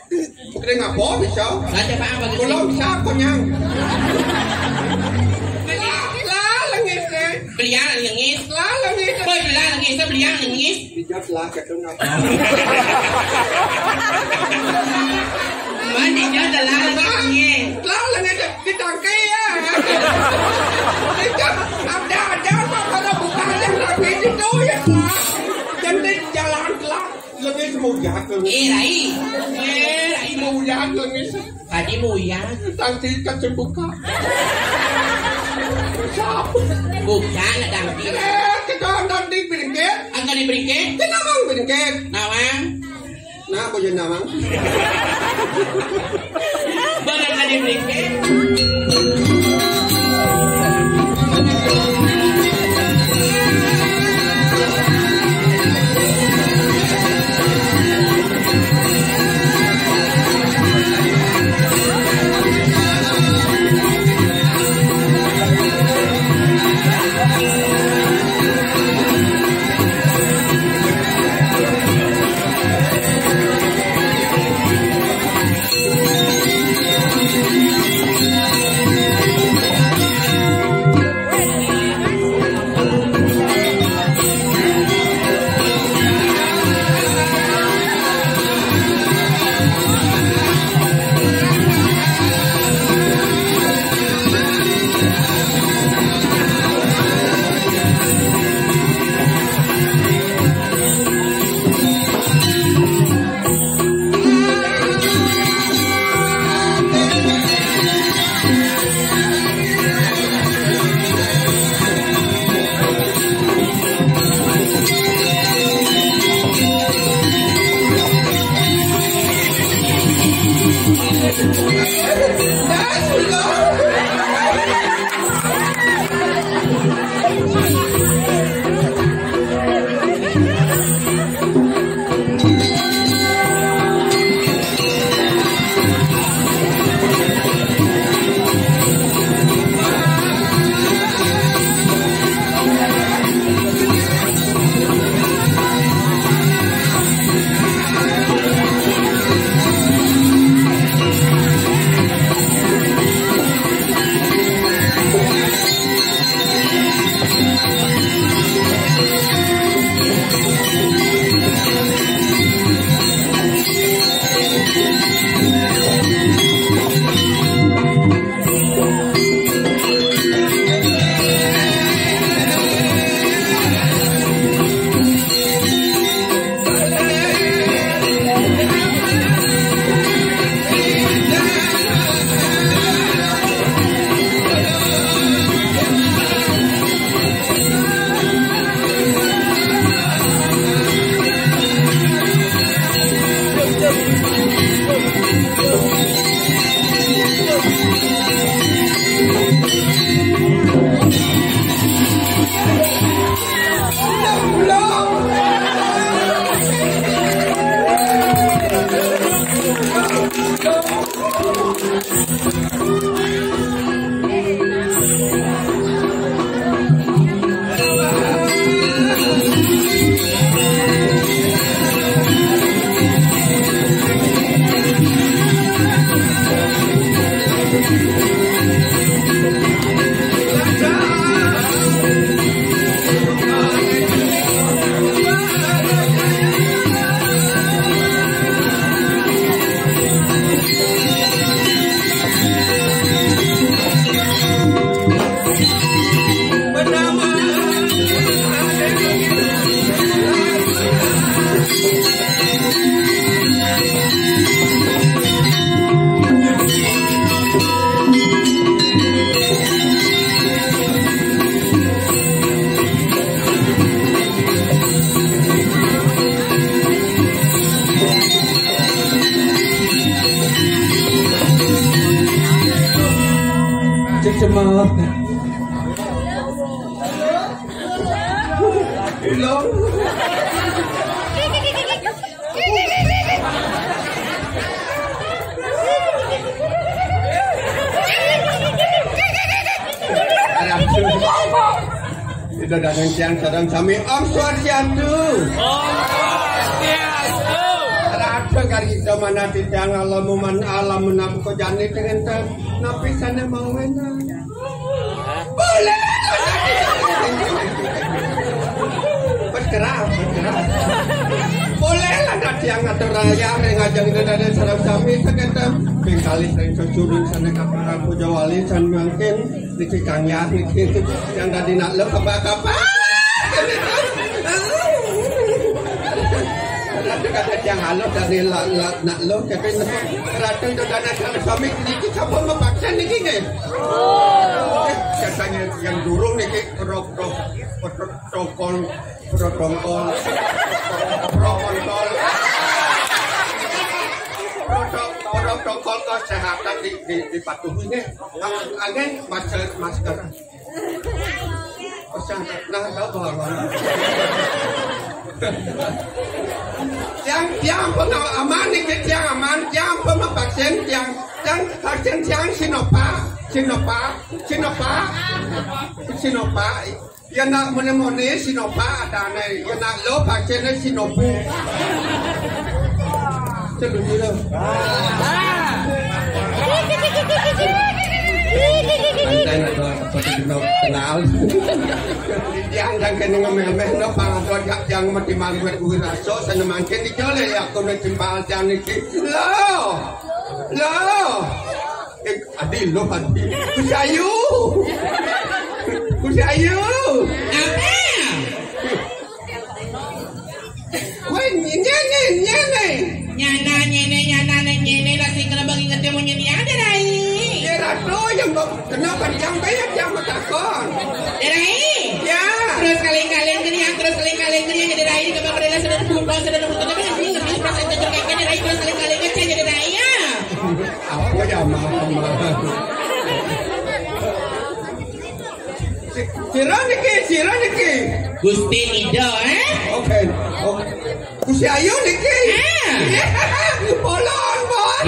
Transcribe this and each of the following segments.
Kita ngapo bisa. Saja Pak apa gitu? Kalau bisa konyang. Belian langis. Langis. Boy belian langis, belian langis. Dijat lah ketemu ngapo. Mana dijat lah langis. Langis kita kaya. Kita ada apa bukan yang rapi itu ya. Jadi jalan kelas langis mau jahat. Rai mau jahat langis. Tadi mau ya. Nanti kita buka. Bukan ada di. Kita nanti beringket. Angkat di beringket. Kita nawang beringket. Nawang. Nah, boleh nawang. Angkat di beringket. Cemat. Ilong. Itu dengan siang sedang sami Om Swastiastu. Om Swastiastu. Ratu kari kita mana titiang alamuman alam menam ko jani dengan ta napi sana mau mana boleh bergerak boleh lah nanti yang ngatur raya ngajang dari sarap sami seketem bengkali sering kecurun sana kapal puja wali san mungkin di cikang ya yang tadi nak lo kapal kata yang halus dari nak lo tapi ratu itu dana suami ini siapa memaksa ni kini katanya yang durung ni protokol kesehatan dipatuhi agen masker nah tahu bahwa yang pengalaman ni yang aman yang pemvaksin yang vaksin yang Sinovac yang nak menemani Sinovac ada ni yang nak lo vaksin ni Sinovac seluruh tu saya nak kenal yang jangan ngomel-ngomel no pangaduan yang mati maluet gue raso sana makin dijole ya aku nak cimbal jam ni lo adil kusayu apa woi nyana lagi kenapa ingat mau nyanyi ada rai ratu yang kenapa yang banyak yang bertakon rai ya terus kalian jadi rai kenapa mereka sudah berkumpul tapi ini lebih perasaan cocok kayak rai terus kalian ngecek jadi rai ya apa ya mama Siraniki Gusti Ido oke Gusti Ayu niki polon bos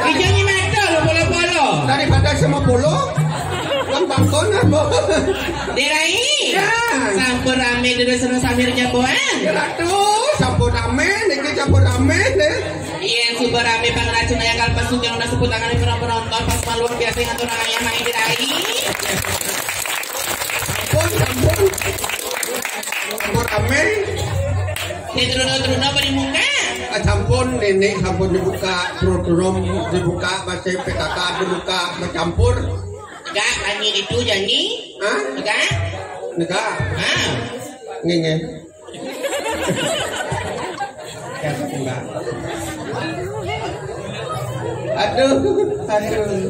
Ijanya mata lo polo daripada sama polo gampang konan bos Derai sampun rame dulu seru samirnya boan ratu sampun rame niki campur rame deh iya super rame bang racun ayah kalpas yang udah sebut tangan penonton pas malu biasa ngatur ayah main Derai sampun rame ini turun apa di muka sampun nenek sampun dibuka program dibuka masih PKK dibuka bercampur enggak kami itu janji enggak ngenge ya enggak aduh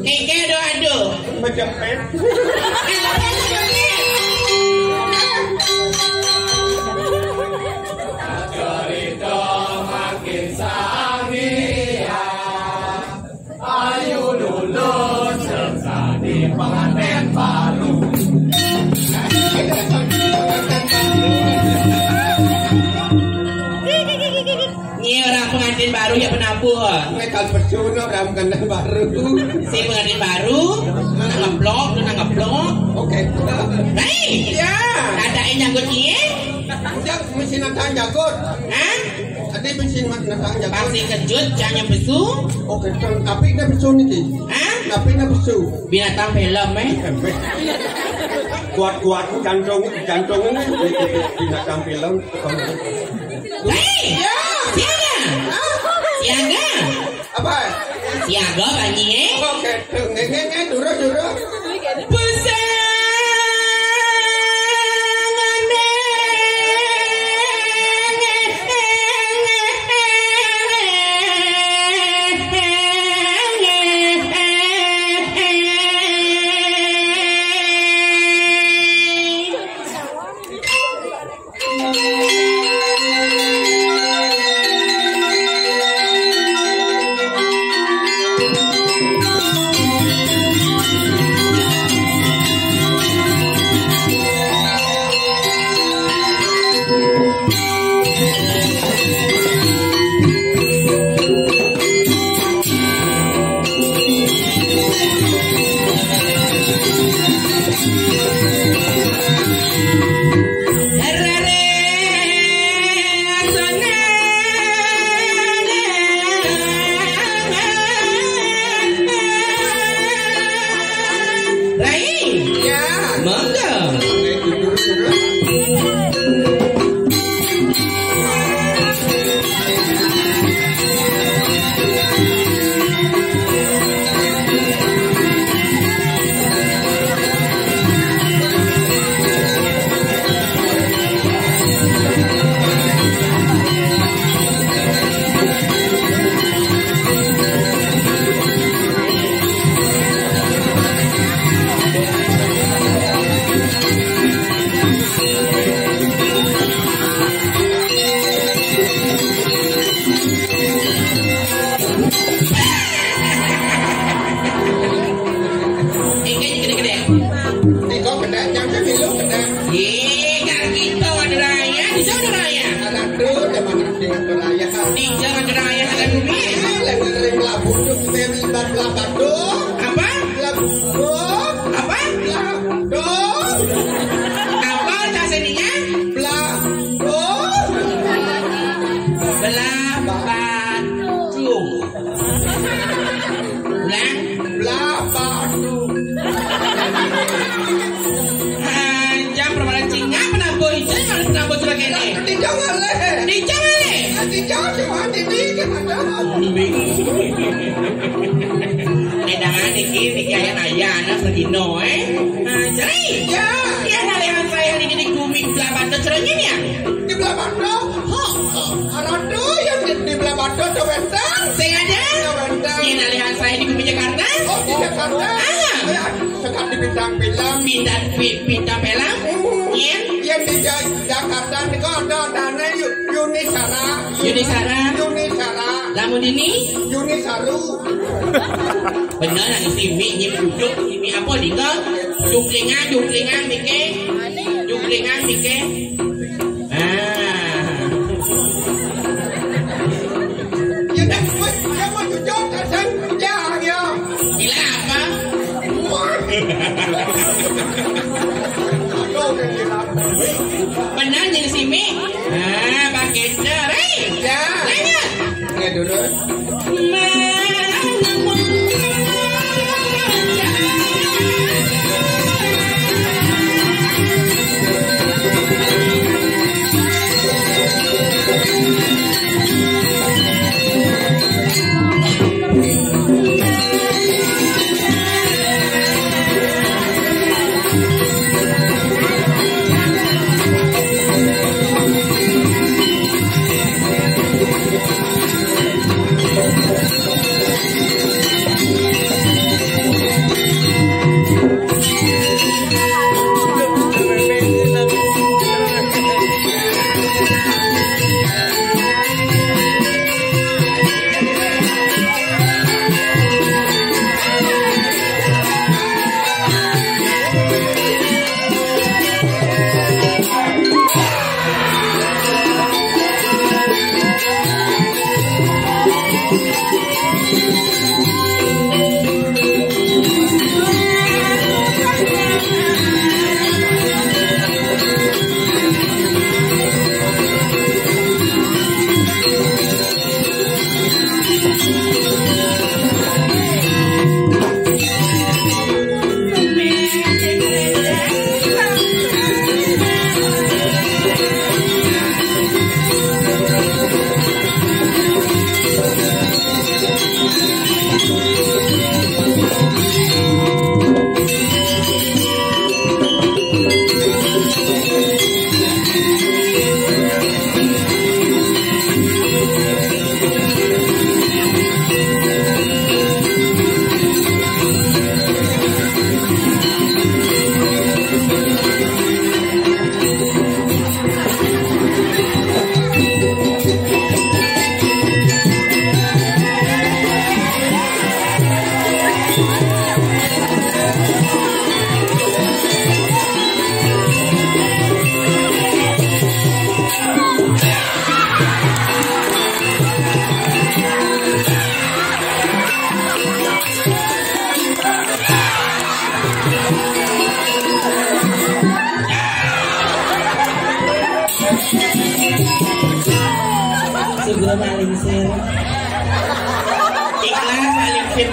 keke aduh macam pet cerita makin sangia ayo lulus serta di pengantin baru ini orang pengantin baru ya penabuh metal percuna orang pengantin baru si pengantin baru ngeblok oke baik ya ada yang janggut cie jak mesin natang jagot ada mesin natang jagot pasti kejut jangan besu oke tapi dah besu niki tapi dah besu binatang film kuat jantung ini binatang film ya siaga apa siaga banyi oke ngenge durus Tiga kena jam milu kena. Gak gitu ada raya. Di sana raya. Aduh, zaman dengan beraya. Di jalan raya ada bumi. Lagi labu dari labu. Apa? Labu. Apa? Labu. Apa taseninya? Labu. Belabadung. Labu. Jam permainan Cina penampu itu harus penampu curah kene. Jangan le. Jangan cuma ini gimana? Nedangan niki ayah anak segino Jadi ya nalihan saya di bumi Belabado curahnya nih ya. Di Belabado. Arado yang di Belabado tuh bentang. Sengaja. Ini nalihan saya di bumi Jakarta. Oh di Jakarta. Sekarang di bintang film. Bintang film. Iya. Yang di Jakarta ini kok ada dana Yunisara. Lamun ini Yunisaru. bener ada simi nyim duduk simi apa dinggal jungklingan mike Ya dah, ya mau jujur tak ya. gila apa bener jadi simi pakai cerai Ya. lanjut Ya dulu. Segera malingsir. Ikhlas malingsir.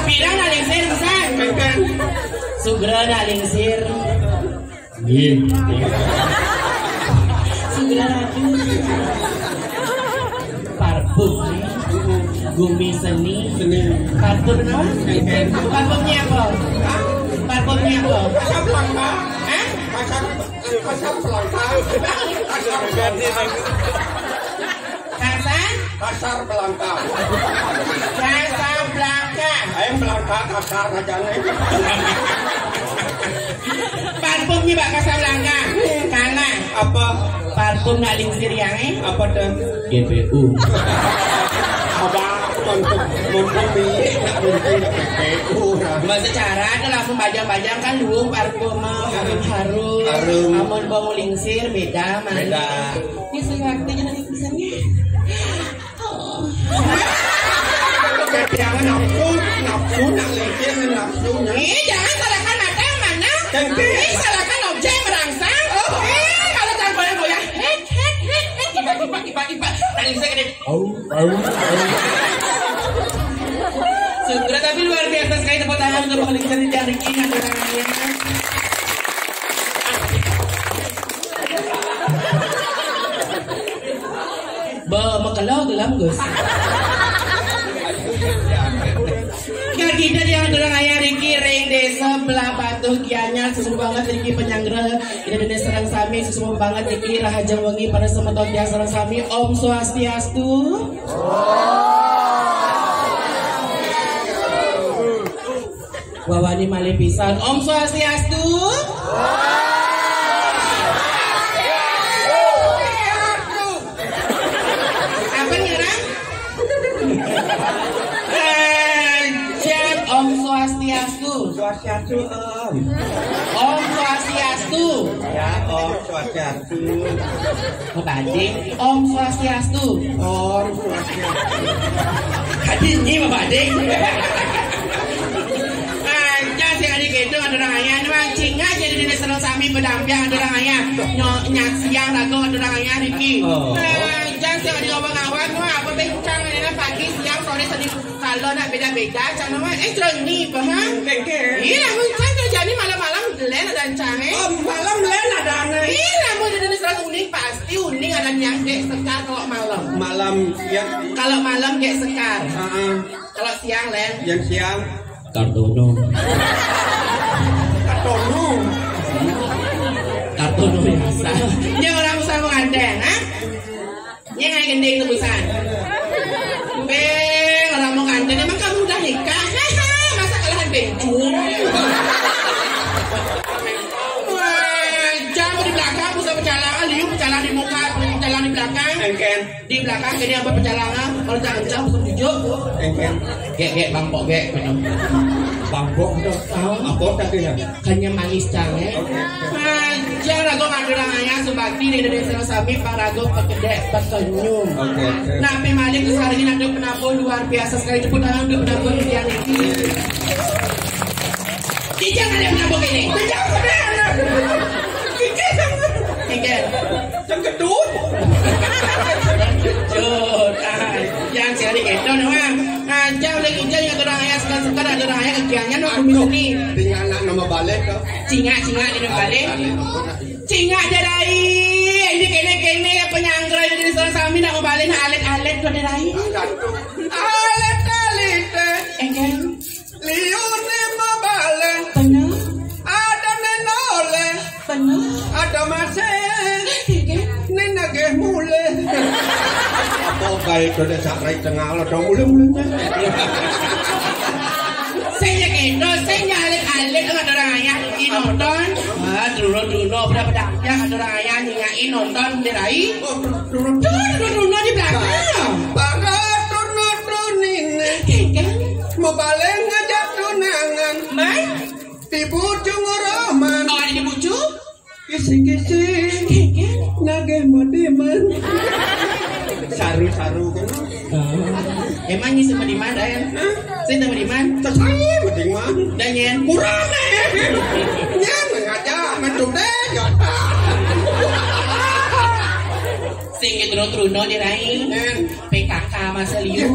Pirang malingsir pesan. Segera malingsir. Segera lagi. Parfum. Gumi seni. Parfum apa? Parfumnya apa? Parfumnya apa? Pasar Pelangkang. Pasar Pelangkang. Ayam Pelangkang kasar aja nih. Parfumnya Mbak Casablanca. Kalah. Apa? Parfum ngaling siriange. Apa dan? GPU. Apa? secara itu langsung bajang-bajang kan dulu parfum harum. Amun bau lingsir beda mana. Ini sekarang jadi pisannya. Jangan nafsu nak leceh nafsu. Jangan salahkan mata yang mana. Salahkan objek merangsang. Kalau tak goyang-goyang. Tiba-tiba. Tadi saya gede. Sudah tapi luar biasa sekali tepuk tangan untuk paling sering dari ini namanya. Makalau dalam Gus. Kita yang dorang ayah Riki ring desa belah batu kianya susu banget Riki penyanggera kita dene serang sami susu banget Riki rahaja wengi pada semeton dia serang sami Om Swastiastu. Wawani malih pisan Om Swastiastu. Apa nyerang? Om Swastiastu. Swastiastu Om. Om Swastiastu. Ya Om Swastiastu. Bading Om Swastiastu. Om Swastiastu. Hadinyi Bading. Si adik itu ada raya, memang cinga jadi dina serang sami pedampiang ada raya, nyak siang rago ada raya Riki. Jangan si adik awang-awang, apa bencang ini pagi siang sore sedih kalau nak beda-beda, jangan nama cereni, paham? Iya, muncang jadi malam-malam len ada cange. Malam len ada ane. Iya, mau jadi dina serang unik pasti unik ada nyangke sekar kalau malam. Malam siang. Kalau malam kayak sekar. Kalau siang len. Yang siang. Kartono biasa. Ini orang usah mengandeng, ha? Ini nggak gending tebusan. Orang mau ngandeng, emang kamu udah nikah? Masa kalahan bencung? Jangan di belakang, bisa pecalangan, liu pecalang di muka, pecalang di belakang. Di belakang, jadi apa pecalangan? Kalau jangan jauh, bisa tujuh. Gek, bangkok, gek. Bangkok tuh, apa tadi ya? Hanya manis cange. Jangan ragu ngandurang ayah subakti di desa sami pak ragu pekedek pekenyum. Nabi Malik hari ini ada penabur luar biasa sekali tepuk tangan untuk penabur yang ini. Kijang ada penabur ini. Kijang. Yang kedua. Yang sekali itu nama. Jauh lagi yang orang ayah sekarang ada orang ayah kegiatannya no ini. Tinggal anak nama balik tuh. Cinga di nama balik. Cinga derai. Ini kene penyanggra di sana sami nak balik alet tu derai. Alet. Engken. Liune mau balik. Penuh. Ada nenole. Penuh. Ada masih. Nenage mule. Apa baik sudah sakrai tengah lo dong mule. Saya kendo, saya alet ada orang ayah nonton. Dulu berapa yang ada orang ayah nyanyi nonton derai. Dulu di belakang. Turun ini. Mau balik ngajak tunangan. Mai? Di Bujung Roman. Oh ada di Bujung? Kisi nage modiman. Saru kan. Emang ini sama di mana ya? Saya sama di mana? Saya mending mah. Danyen Kurang nyan aja mencup deh. Sing truno dirai. PKK masa liu.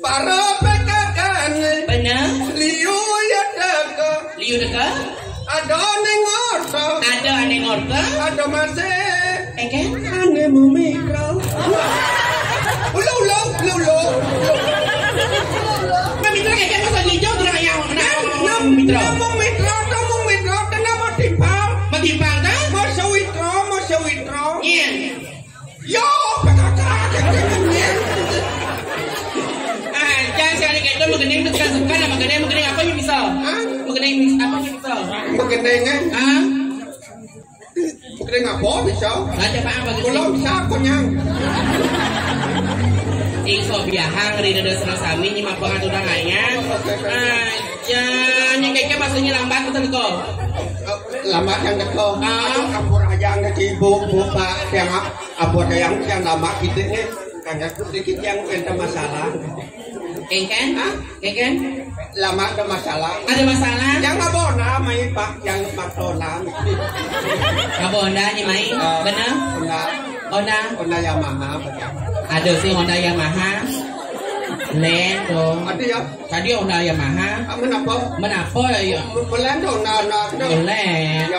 Para PKK Benar? liu ya deka. Liu deka? Ada nengorto. Ada ane ngorta? Ada masih. Engken? Ane mau mikro. Ulo. Mamitra kayak masa hijau terang yang Mitra. Kamu mitra, kenapa timpang? Matimpang kan? Mau sewitro. Iya. Yo, PKK. Jangan sekali kayak itu mengenai tekan mengenai apa yang bisa? Mengenai apa yang bisa? Mengenai Ah? Mengenai apa bisa? Ada apa? Kalau bisa aku nyang. Iso biahang ri dedes sami nyi mapangan udanganya. Jangan kayaknya maksudnya lambat betul kok. Lambat yang teko. Kampur aja yang di bu pak yang apa yang lama gitu nih. Karena sedikit yang ada masalah. Kengken? Kengken? Lama ada masalah. Ada masalah? Yang ngabona main pak, yang matona. Ngabona nyi main? Bener? Honda Yamaha. Ada sih Honda Yamaha. Len dong. Ada ya? Tadi Honda Yamaha. Menapa ya? Len dong, Len.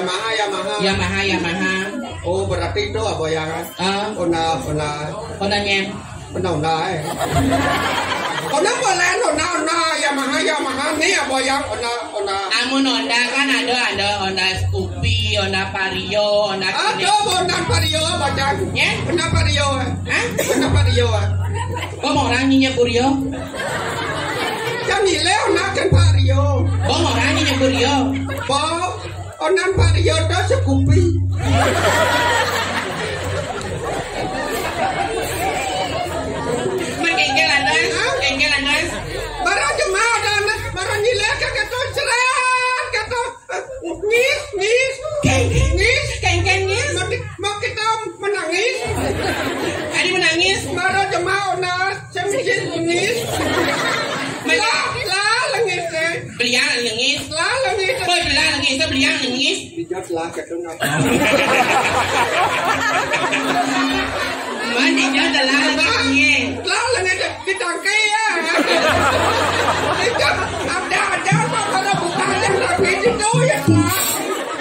Yamaha. Oh berarti itu apa yang? Honda nyen. Honda. Honda Yamaha nih apa yang Honda? Amun Honda kan ada Honda Scoopy, Honda Vario, Honda Kini. Honda Vario apa yang? Honda Vario. Honda Vario. Có màu đen như nhà Purio. Trong gì leo nó trên Vario. Có màu đen như nhà Purio. Có. Ông ăn Vario đó sẽ Scoopy. Mình cái là đấy. Cái là đấy. Baru cuma ada baru nyilek ke to cerat ke to ngis. Ngis. Mau kita menangis. Adi menangis. Baru cuma ona semisi ngis. La langis. Beliang langis. La langis. Thôi beliang langis, sao beliang langis? Dijat lah ke tengah. Mana dijat lah langis. La langis di tangkai ya. Ada pada bukan yang tapi itu ya.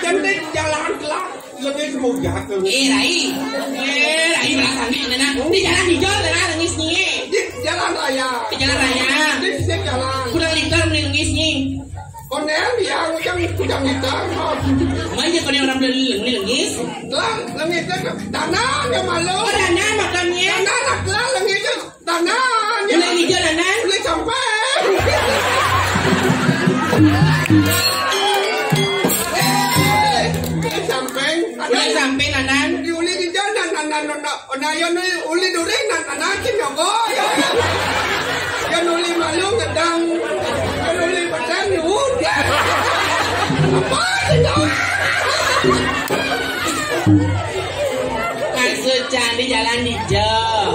Jadi jalan telah lebih semudah. Rai belakang ni nak. Di jalan hijau lah langis ni. Di jalan raya. Di jalan raya. Di jalan. Kurang liter beli langis ni. Konel yang kudang liter. Mana kau orang beli langis? Lang langis itu tanah yang malu. Oh tanah makannya. Tanah nak langis itu tanah. Beli hijau tanah. Beli sampai. Uli samping nanan. Di uli di jalan nanan onayo ni uli duri nanan kinyogo. Ya uli malu ngedang. Ya uli badang nyut. Apa itu? Maksudnya di jalan hijau.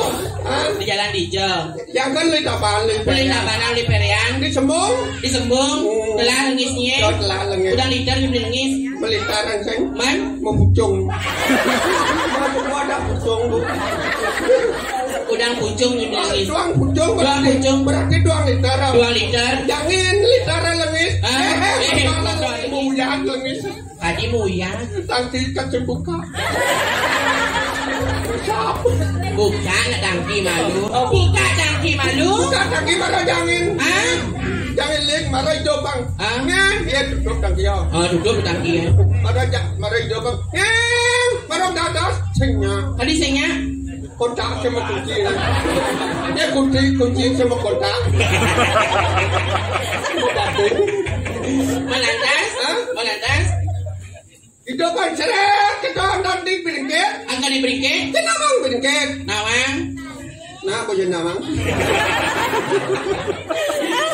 Di jalan hijau. Yang kan li taban li perian. Disembung. Telah lengisnya. Udah liter beli lengis. Melitaran sing. Man. Mempucung. Mau ada pucung. Udang pucung beli lengis. Doang pucung. Berarti 2 liter. 2 liter. Jangan liter lengis. Muyang lengis. Tadi muyang. Tangki kecebuka. Buka nak tangki malu. Buka tangki malu. Buka tangki marah jangan. Jangan lihat marah hijau bang. Dia duduk tangki ya. Duduk tangki ya. Marah hijau bang. Marah dadas sengnya. Tadi sengnya. Kontak sama kunci. Dia kunci sama kontak. Melantas. Itu kan seret. Kita akan di beringket. Angkat di beringket. Kenawang beringket. Nawang. Nah, apa jadi nawang?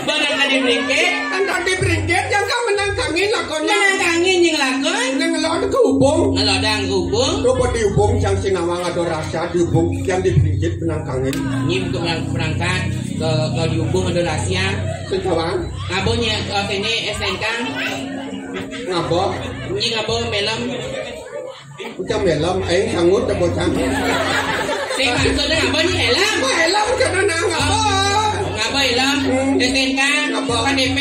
Angkat di beringket. Angkat di beringket. Yang kau menangkangin lakonnya. Menangkangin yang lakon. Yang ngelon kehubung. Ngelodang hubung. Coba dihubung yang sinawang ada rasa dihubung yang di beringket menangkangin. Ini untuk berangkat ke dihubung ada rahasia. Sinawang. Ngabonya sini SNK. Ngabo. Ini ngabo melem. Ucap melem, sangut tak bocah. Saya maksudnya ngabo ni helm. Helm kena ngabo. Ngabo helm. SNK. KDP.